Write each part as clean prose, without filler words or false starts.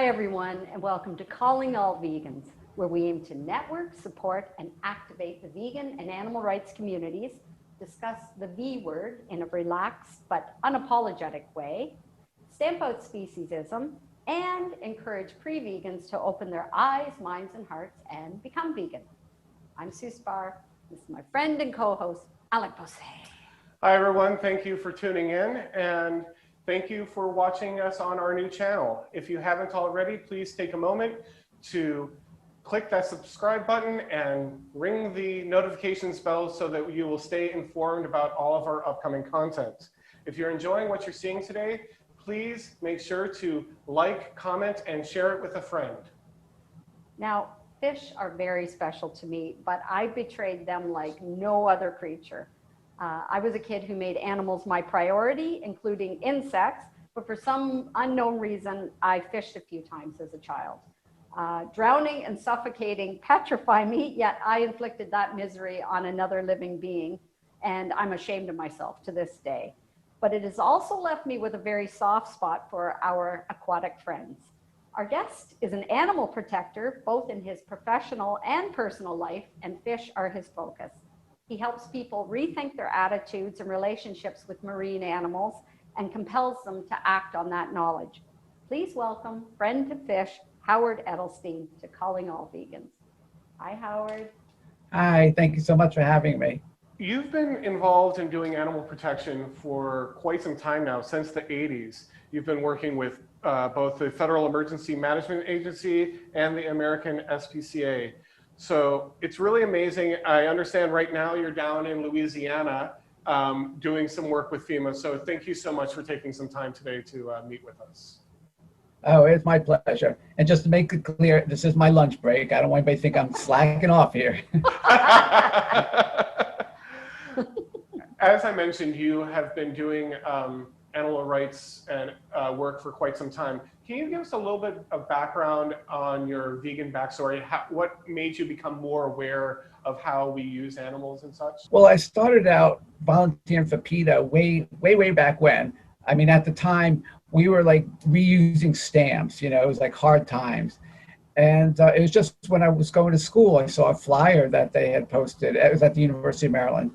Hi, everyone, and welcome to Calling All Vegans, where we aim to network, support, and activate the vegan and animal rights communities, discuss the V word in a relaxed but unapologetic way, stamp out speciesism, and encourage pre-vegans to open their eyes, minds, and hearts and become vegan. I'm Sue Spar. This is my friend and co-host, Alec Bosse. Hi, everyone. Thank you for tuning in, and thank you for watching us on our new channel. If you haven't already, please take a moment to click that subscribe button and ring the notifications bell so that you will stay informed about all of our upcoming content. If you're enjoying what you're seeing today, please make sure to like, comment, and share it with a friend. Now, fish are very special to me, but I betrayed them like no other creature. I was a kid who made animals my priority, including insects, but for some unknown reason, I fished a few times as a child. Drowning and suffocating petrify me, yet I inflicted that misery on another living being, and I'm ashamed of myself to this day. But it has also left me with a very soft spot for our aquatic friends. Our guest is an animal protector, both in his professional and personal life, and fish are his focus. He helps people rethink their attitudes and relationships with marine animals and compels them to act on that knowledge. Please welcome friend to fish, Howard Edelstein, to Calling All Vegans. Hi, Howard. Hi, thank you so much for having me. You've been involved in doing animal protection for quite some time now, since the 80s. You've been working with both the Federal Emergency Management Agency and the American SPCA. So it's really amazing. I understand right now you're down in Louisiana doing some work with FEMA. So thank you so much for taking some time today to meet with us. Oh, it's my pleasure. And just to make it clear, this is my lunch break. I don't want anybody to think I'm slacking off here. As I mentioned, you have been doing animal rights and work for quite some time. Can you give us a little bit of background on your vegan backstory? What made you become more aware of how we use animals and such? Well, I started out volunteering for PETA way back when. I mean, at the time, we were like reusing stamps, it was like hard times. And it was just when I was going to school, I saw a flyer that they had posted. It was at the University of Maryland.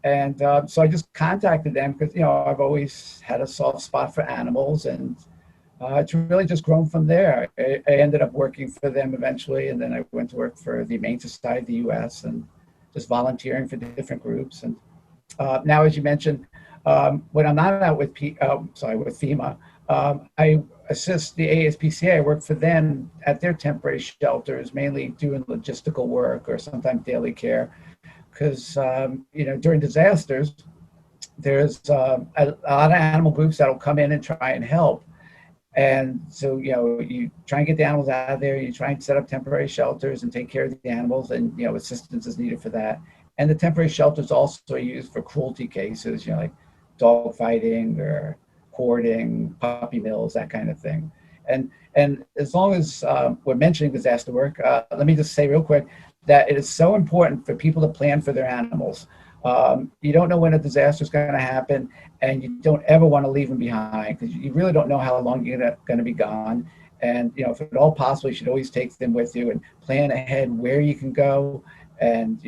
And so I just contacted them because, I've always had a soft spot for animals, and it's really just grown from there. I ended up working for them eventually, and then I went to work for the Humane Society of the U.S. and just volunteering for different groups. And now, as you mentioned, when I'm not out with FEMA, I assist the ASPCA. I work for them at their temporary shelters, mainly doing logistical work or sometimes daily care. Because, during disasters, there's a lot of animal groups that'll come in and try and help. And so, you try and get the animals out of there, you try and set up temporary shelters and take care of the animals, and, assistance is needed for that. And the temporary shelters also are used for cruelty cases, like dog fighting or hoarding, puppy mills, that kind of thing. And as long as we're mentioning disaster work, let me just say real quick that it is so important for people to plan for their animals. You don't know when a disaster is going to happen, and you don't ever want to leave them behind because you really don't know how long you're going to be gone. And, if at all possible, you should always take them with you and plan ahead where you can go and,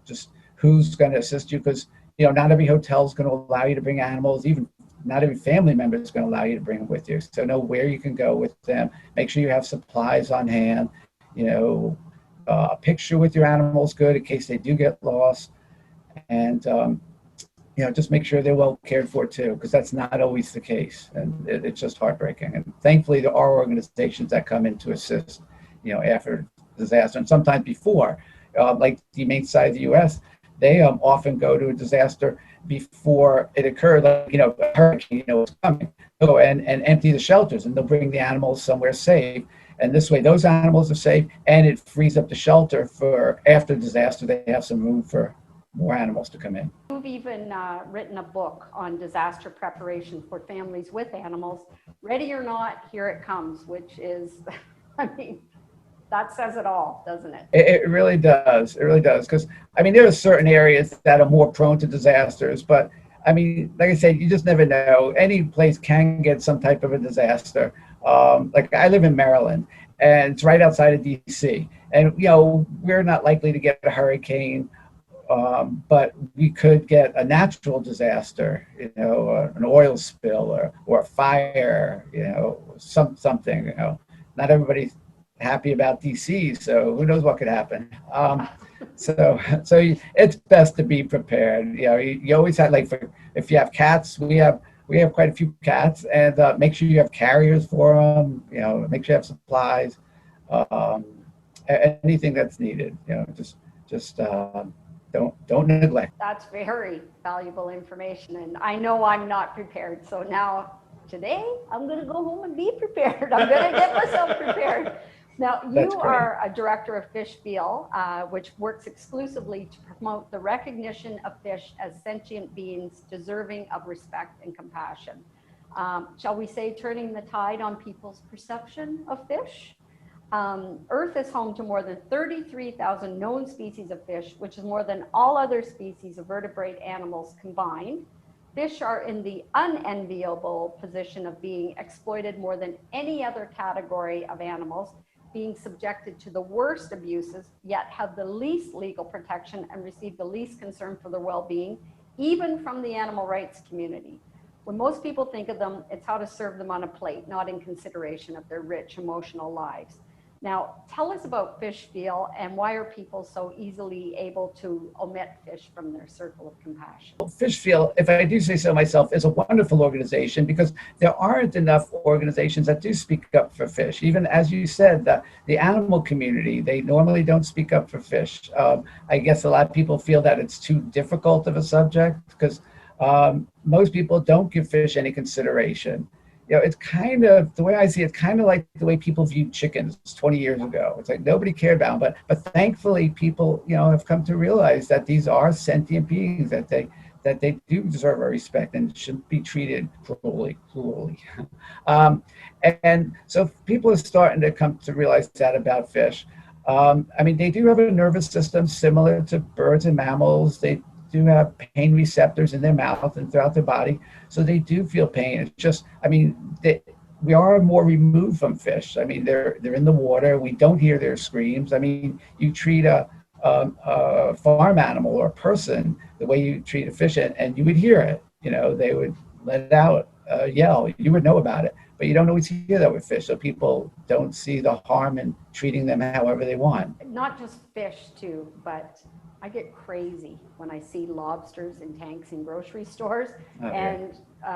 just who's going to assist you because, not every hotel is going to allow you to bring animals, even not every family member is going to allow you to bring them with you. So know where you can go with them. Make sure you have supplies on hand, a picture with your animals good in case they do get lost. And, just make sure they're well cared for too, because that's not always the case. And it's just heartbreaking. And thankfully, there are organizations that come in to assist, after disaster and sometimes before, like the Humane Society of the U.S., they often go to a disaster before it occurred, like, a hurricane, it's coming. They'll go and empty the shelters, and they'll bring the animals somewhere safe. And this way, those animals are safe, and it frees up the shelter for after disaster. They have some room for more animals to come in. You've even written a book on disaster preparation for families with animals. Ready or not, here it comes, which is, that says it all, doesn't it? It really does. It really does. Because, there are certain areas that are more prone to disasters. But, like I said, you just never know. Any place can get some type of a disaster. Like I live in Maryland, and it's right outside of DC. And we're not likely to get a hurricane, but we could get a natural disaster, an oil spill or a fire, something. Not everybody's happy about DC, so who knows what could happen. So it's best to be prepared. You always have, like, if you have cats, we have quite a few cats, and make sure you have carriers for them. Make sure you have supplies, anything that's needed. Just don't neglect. That's very valuable information, and I know I'm not prepared. So now today I'm going to go home and be prepared. I'm going to get myself prepared. Now, you are a director of Fish Feel, which works exclusively to promote the recognition of fish as sentient beings deserving of respect and compassion. Shall we say turning the tide on people's perception of fish? Earth is home to more than 33,000 known species of fish, which is more than all other species of vertebrate animals combined. Fish are in the unenviable position of being exploited more than any other category of animals, being subjected to the worst abuses, yet have the least legal protection and receive the least concern for their well-being, even from the animal rights community. When most people think of them, it's how to serve them on a plate, not in consideration of their rich emotional lives. Now, tell us about Fish Feel, and why are people so easily able to omit fish from their circle of compassion? Fish Feel, if I do say so myself, is a wonderful organization because there aren't enough organizations that do speak up for fish. Even as you said, the animal community, they normally don't speak up for fish. I guess a lot of people feel that it's too difficult of a subject because most people don't give fish any consideration. It's kind of, the way I see it, kind of like the way people viewed chickens 20 years ago. It's like nobody cared about them, but thankfully people, have come to realize that these are sentient beings, that they do deserve our respect and shouldn't be treated cruelly. And so people are starting to come to realize that about fish. They do have a nervous system similar to birds and mammals. They do have pain receptors in their mouth and throughout their body, so they do feel pain. It's just, we are more removed from fish. They're in the water. We don't hear their screams. You treat a farm animal or a person the way you treat a fish, and you would hear it. They would let out a yell. You would know about it, but you don't always hear that with fish. So people don't see the harm in treating them however they want. Not just fish too, but I get crazy when I see lobsters in tanks in grocery stores. And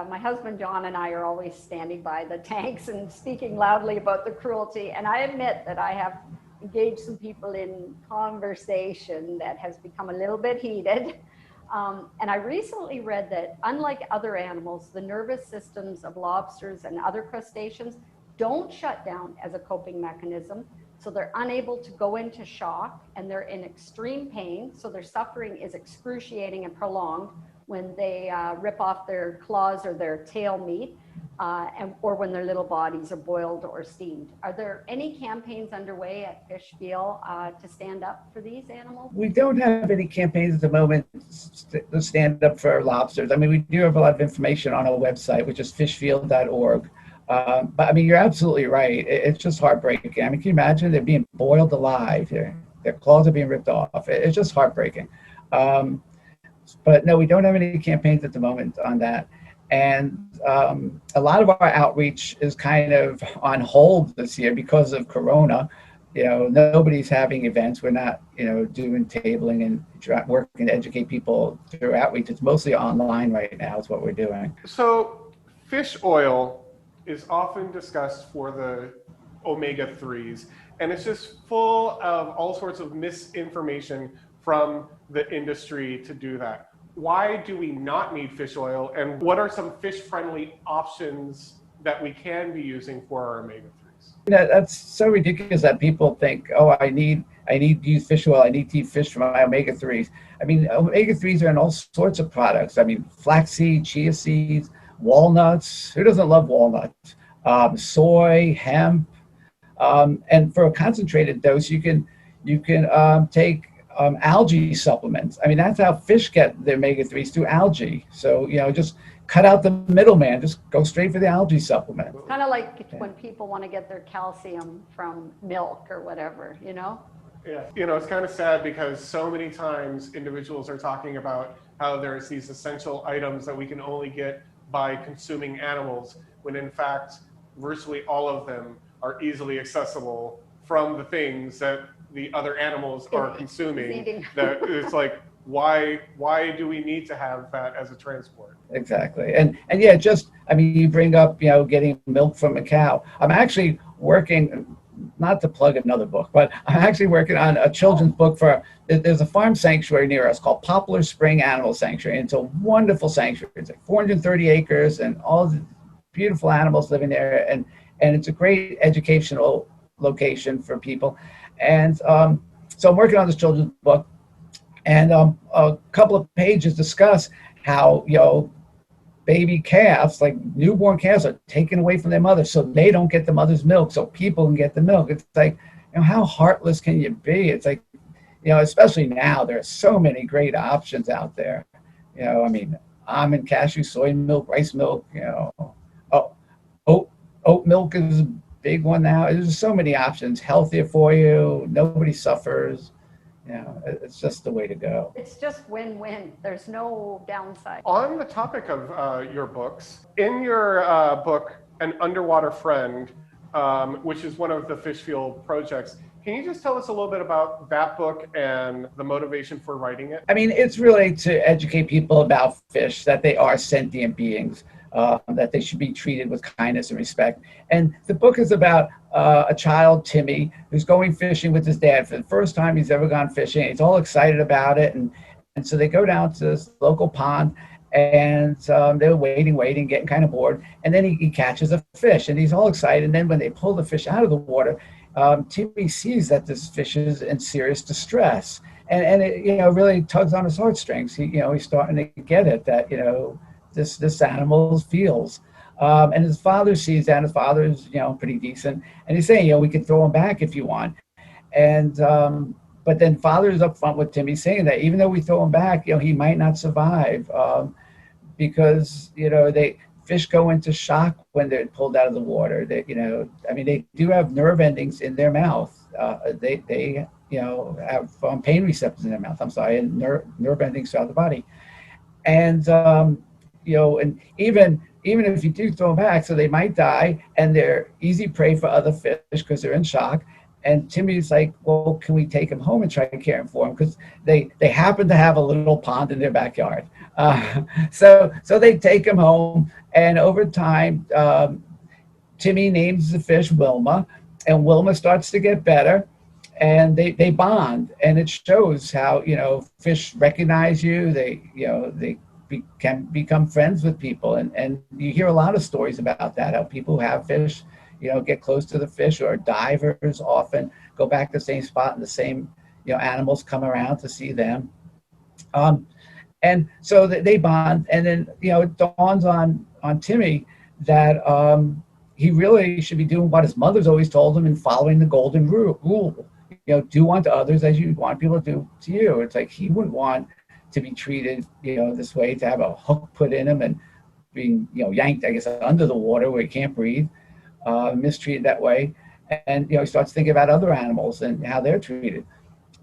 my husband John and I are always standing by the tanks and speaking loudly about the cruelty. And I admit that I have engaged some people in conversation that has become a little bit heated. And I recently read that unlike other animals, the nervous systems of lobsters and other crustaceans don't shut down as a coping mechanism. So they're unable to go into shock, and they're in extreme pain. So their suffering is excruciating and prolonged when they rip off their claws or their tail meat, or when their little bodies are boiled or steamed. Are there any campaigns underway at Fish Feel to stand up for these animals? We don't have any campaigns at the moment to stand up for lobsters. We do have a lot of information on our website, which is fishfeel.org. But you're absolutely right. It's just heartbreaking. Can you imagine? They're being boiled alive. Their claws are being ripped off. It's just heartbreaking. But no, we don't have any campaigns at the moment on that. And a lot of our outreach is kind of on hold this year because of Corona. Nobody's having events. We're not, doing tabling and working to educate people through outreach. It's mostly online right now is what we're doing. So fish oil is often discussed for the omega-3s, and it's just full of all sorts of misinformation from the industry to do that. Why do we not need fish oil, and what are some fish-friendly options that we can be using for our omega-3s? That's so ridiculous that people think, oh, I need to use fish oil, I need to eat fish for my omega-3s. Omega-3s are in all sorts of products. Flaxseed, chia seeds, walnuts. Who doesn't love walnuts? Soy, hemp, and for a concentrated dose, you can take algae supplements. I mean, that's how fish get their omega-3s, through algae. So, just cut out the middleman, just go straight for the algae supplement. Kind of like when people want to get their calcium from milk or whatever, Yeah, it's kind of sad because so many times individuals are talking about how there's these essential items that we can only get by consuming animals, when in fact, virtually all of them are easily accessible from the things that the other animals are consuming. That it's like, why do we need to have that as a transport? Exactly. And yeah, you bring up, getting milk from a cow. I'm actually working, not to plug another book, but I'm actually working on a children's book there's a farm sanctuary near us called Poplar Spring Animal Sanctuary. And it's a wonderful sanctuary. It's like 430 acres and all the beautiful animals living there. And it's a great educational location for people. And so I'm working on this children's book, and a couple of pages discuss how, baby calves, like newborn calves, are taken away from their mother so they don't get the mother's milk, so people can get the milk. It's like, how heartless can you be? It's like, especially now, there are so many great options out there. Almond, cashew, soy milk, rice milk, oat milk is a big one now. There's so many options, healthier for you, nobody suffers. It's just the way to go. It's just win-win. There's no downside. On the topic of your books, in your book, An Underwater Friend, which is one of the Fish Field projects, can you just tell us a little bit about that book and the motivation for writing it? I mean, it's really to educate people about fish, that they are sentient beings, that they should be treated with kindness and respect. And the book is about a child, Timmy, who's going fishing with his dad for the first time he's ever gone fishing. He's all excited about it. And so they go down to this local pond, and they're waiting, getting kind of bored. And then he catches a fish, and he's all excited. And then when they pull the fish out of the water, Timmy sees that this fish is in serious distress. And it, really tugs on his heartstrings. He's starting to get it, that, this animal feels. And his father sees that. His father's, pretty decent. And he's saying, we can throw him back if you want. And, but then father's up front with Timmy, saying that even though we throw him back, he might not survive, because, fish go into shock when they're pulled out of the water. They do have nerve endings in their mouth. They have pain receptors in their mouth, and nerve endings throughout the body. And, and even if you do throw them back, so they might die, and they're easy prey for other fish because they're in shock. And Timmy's like, well, can we take him home and try to care for him? Because they happen to have a little pond in their backyard. So they take him home, and over time, Timmy names the fish Wilma, and Wilma starts to get better, and they bond, and it shows how, fish recognize you. They can become friends with people, and you hear a lot of stories about that, how people who have fish, get close to the fish, or divers often go back to the same spot, and the same, animals come around to see them. And so they bond, and then, it dawns on Timmy that he really should be doing what his mother's always told him, and following the golden rule. Do unto others as you want people to do to you. It's like he wouldn't want to be treated, this way, to have a hook put in him and being, yanked, I guess, under the water where he can't breathe, mistreated that way. And, he starts thinking about other animals and how they're treated.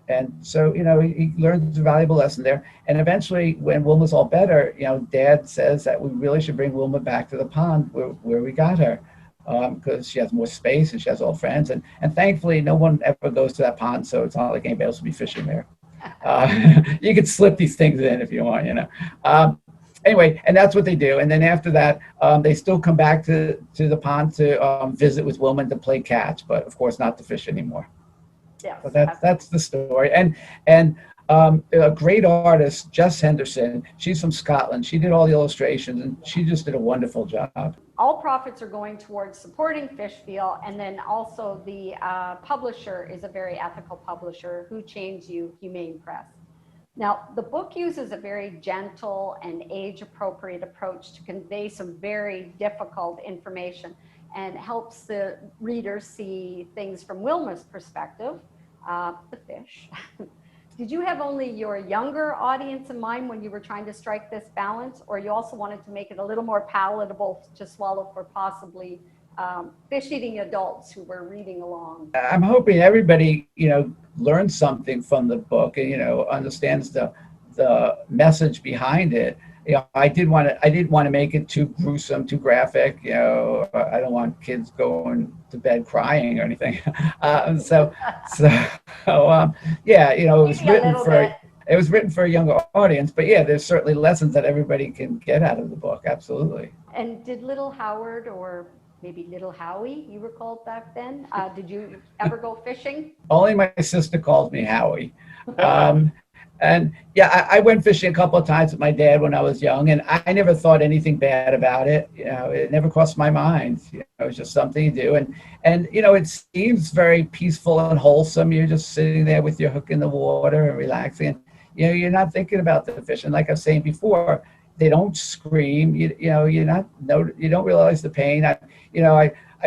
And so, he learns a valuable lesson there. And eventually, when Wilma's all better, Dad says that we really should bring Wilma back to the pond where we got her, because she has more space and she has all friends. And thankfully, no one ever goes to that pond, so it's not like anybody else will be fishing there. You could slip these things in if you want, Anyway, and that's what they do. And then after that, they still come back to the pond to visit with Wilma to play catch, but of course not to fish anymore. Yeah. So that's the story. And a great artist, Jess Henderson, she's from Scotland. She did all the illustrations, and she just did a wonderful job. All profits are going towards supporting Fish Field, and then also the publisher is a very ethical publisher, Who Chains You Humane Press. Now, the book uses a very gentle and age-appropriate approach to convey some very difficult information, and helps the reader see things from Wilma's perspective, the fish, Did you have only your younger audience in mind when you were trying to strike this balance, or you also wanted to make it a little more palatable to swallow for possibly fish-eating adults who were reading along? I'm hoping everybody, learns something from the book and, understands the message behind it. I didn't want to make it too gruesome, too graphic. I don't want kids going to bed crying or anything. Yeah, it was written for a younger audience, but yeah, there's certainly lessons that everybody can get out of the book. Absolutely. And did little Howard, or maybe little Howie, you were called back then, did you ever go fishing? Only my sister calls me Howie. And yeah, I went fishing a couple of times with my dad when I was young, and I never thought anything bad about it. It never crossed my mind. It was just something you do, and it seems very peaceful and wholesome. You're just sitting there with your hook in the water and relaxing. And, you're not thinking about the fish. And like I was saying before, they don't scream. You don't realize the pain. I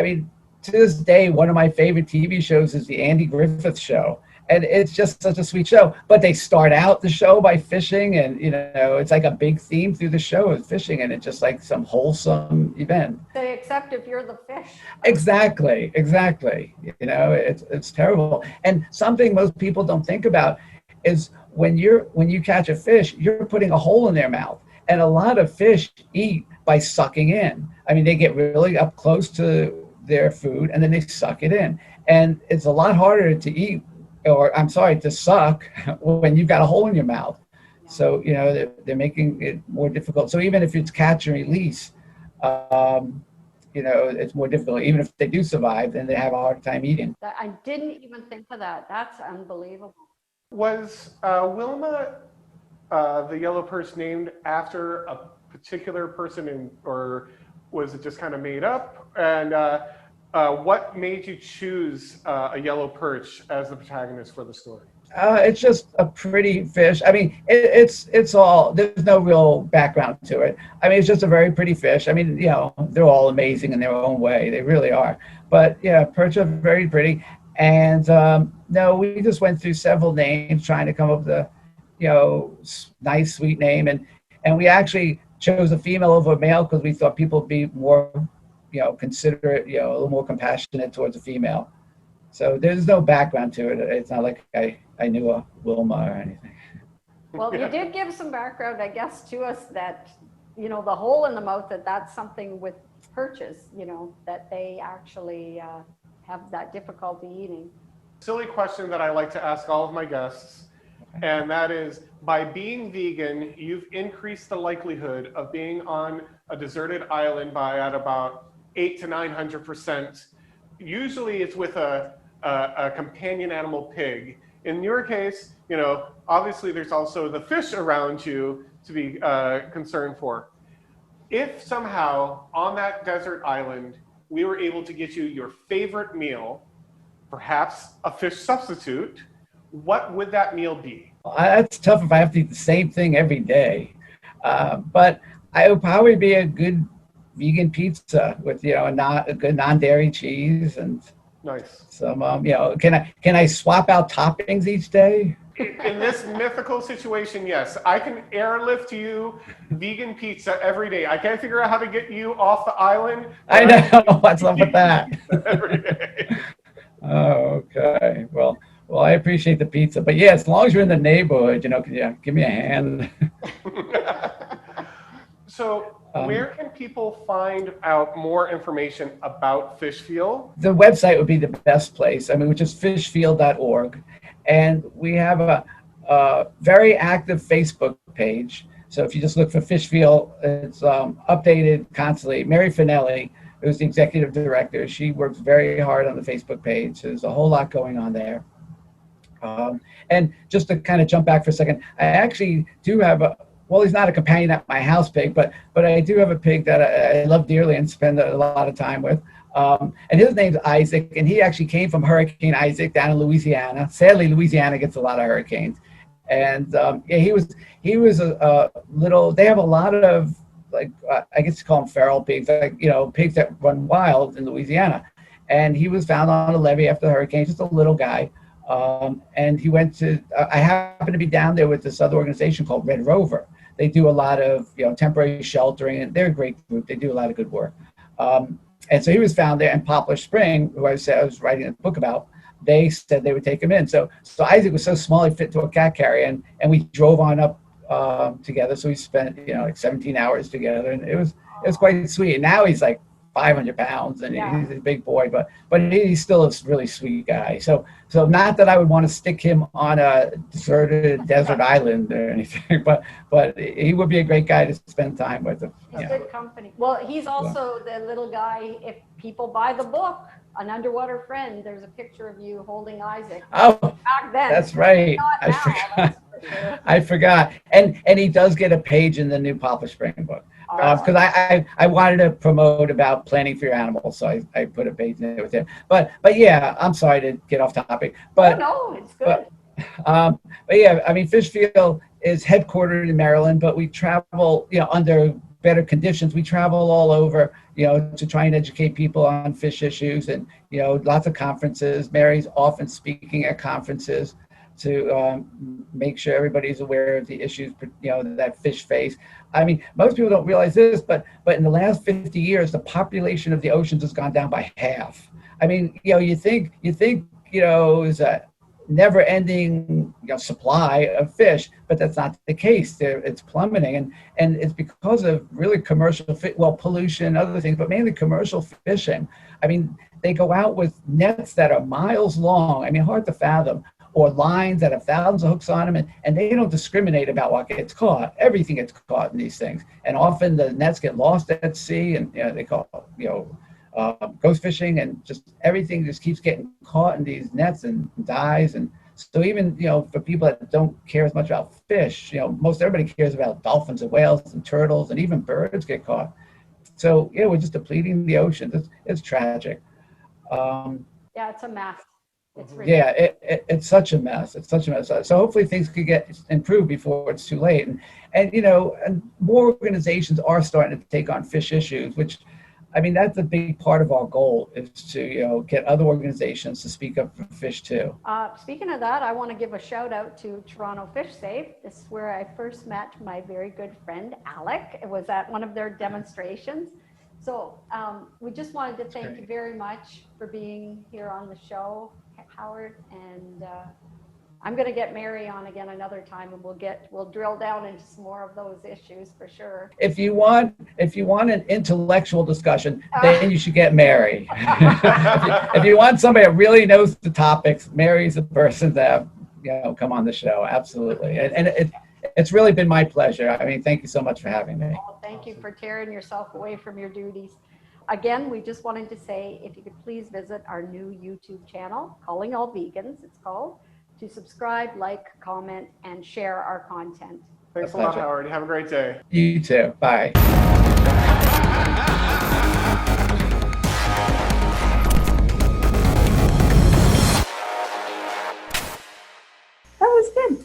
mean, to this day, one of my favorite TV shows is the Andy Griffith Show. And it's just such a sweet show. But they start out the show by fishing, and it's like a big theme through the show is fishing, and it's just like some wholesome event. They accept if you're the fish. Exactly. It's terrible. And something most people don't think about is when you catch a fish, you're putting a hole in their mouth. And a lot of fish eat by sucking in. I mean, they get really up close to their food and then they suck it in. And it's a lot harder to eat, to suck when you've got a hole in your mouth. So, they're making it more difficult. So even if it's catch and release, it's more difficult. Even if they do survive, then they have a hard time eating. I didn't even think of that. That's unbelievable. Was Wilma, the Yellow Perch, named after a particular person, or was it just kind of made up? And what made you choose a Yellow Perch as the protagonist for the story? It's just a pretty fish. I mean, it's all, there's no real background to it. I mean, it's just a very pretty fish. I mean, they're all amazing in their own way. They really are. But yeah, perch are very pretty. And no, we just went through several names trying to come up with a, nice, sweet name. And we actually chose a female over a male because we thought people would be more, considerate, a little more compassionate towards a female. So there's no background to it. It's not like I knew a Wilma or anything. Well, you did give some background, I guess, to us that, the hole in the mouth, that's something with perches, that they actually have that difficulty eating. Silly question that I like to ask all of my guests, and that is, by being vegan, you've increased the likelihood of being on a deserted island by at about 800 to 900%. Usually it's with a companion animal pig. In your case, obviously there's also the fish around you to be concerned for. If somehow on that desert island, we were able to get you your favorite meal, perhaps a fish substitute, what would that meal be? That's tough if I have to eat the same thing every day. But I would probably be a good vegan pizza with, a good non-dairy cheese and nice. Some, can I swap out toppings each day? In this mythical situation, yes. I can airlift you vegan pizza every day. I can't figure out how to get you off the island. I know. What's up with that? Every day. Oh, okay. Well, I appreciate the pizza. But yeah, as long as you're in the neighborhood, can you give me a hand? So where can people find out more information about Fishfield? The website would be the best place, which is fishfield.org. And we have a very active Facebook page. So if you just look for Fishfield, it's updated constantly. Mary Finelli, who's the executive director, she works very hard on the Facebook page. There's a whole lot going on there. And just to kind of jump back for a second, I actually do have he's not a companion at my house pig, but I do have a pig that I love dearly and spend a lot of time with. And his name's Isaac, and he actually came from Hurricane Isaac down in Louisiana. Sadly, Louisiana gets a lot of hurricanes. And he was a little, they have a lot of, I guess you call them feral pigs, pigs that run wild in Louisiana. And he was found on a levee after the hurricane, just a little guy. And he went to, I happened to be down there with this other organization called Red Rover. They do a lot of, temporary sheltering, and they're a great group. They do a lot of good work. And so he was found there in Poplar Spring, who I was writing a book about. They said they would take him in. So Isaac was so small, he fit into a cat carrier, and we drove on up together. So we spent, like 17 hours together, and it was quite sweet. And now he's like 500 pounds, and he's a big boy, but he's still a really sweet guy. So not that I would want to stick him on a deserted desert island or anything, but he would be a great guy to spend time with. He's good company. Well, he's also the little guy, if people buy the book, An Underwater Friend, there's a picture of you holding Isaac. Oh, back then. That's right. I forgot. Sure. I forgot. And he does get a page in the new Poplar Spring book. Because I wanted to promote about planning for your animals, so I put a page in there with him. But yeah, I'm sorry to get off topic. But no, it's good. But yeah, I mean, Fishfield is headquartered in Maryland, but we travel, under better conditions. We travel all over, to try and educate people on fish issues, and lots of conferences. Mary's often speaking at conferences to make sure everybody's aware of the issues, that fish face. I mean, most people don't realize this, but in the last 50 years, the population of the oceans has gone down by half. I mean, you think, is a never-ending, supply of fish, but that's not the case. It's plummeting, and it's because of really commercial, pollution, other things, but mainly commercial fishing. I mean, they go out with nets that are miles long. I mean, hard to fathom. Or lines that have thousands of hooks on them, and they don't discriminate about what gets caught. Everything gets caught in these things, and often the nets get lost at sea, and they call it, ghost fishing, and just everything just keeps getting caught in these nets and dies. And so even for people that don't care as much about fish, most everybody cares about dolphins and whales and turtles, and even birds get caught. So we're just depleting the ocean. It's tragic. Yeah, it's a mess. It's it's such a mess. It's such a mess. So hopefully things could get improved before it's too late. And more organizations are starting to take on fish issues, which, I mean, that's a big part of our goal, is to get other organizations to speak up for fish too. Speaking of that, I want to give a shout out to Toronto Fish Safe. This is where I first met my very good friend Alec. It was at one of their demonstrations. So we just wanted to thank you very much for being here on the show, Howard, and I'm going to get Mary on again another time, and we'll drill down into some more of those issues for sure. If you want an intellectual discussion, then you should get Mary. if you want somebody that really knows the topics, Mary's the person that come on the show. Absolutely, and it's really been my pleasure. I mean, thank you so much for having me. Well, thank you for tearing yourself away from your duties. Again, we just wanted to say, if you could please visit our new YouTube channel, Calling All Vegans, it's called, to subscribe, like, comment, and share our content. Thanks a lot, Howard. Have a great day. You too. Bye. That was good.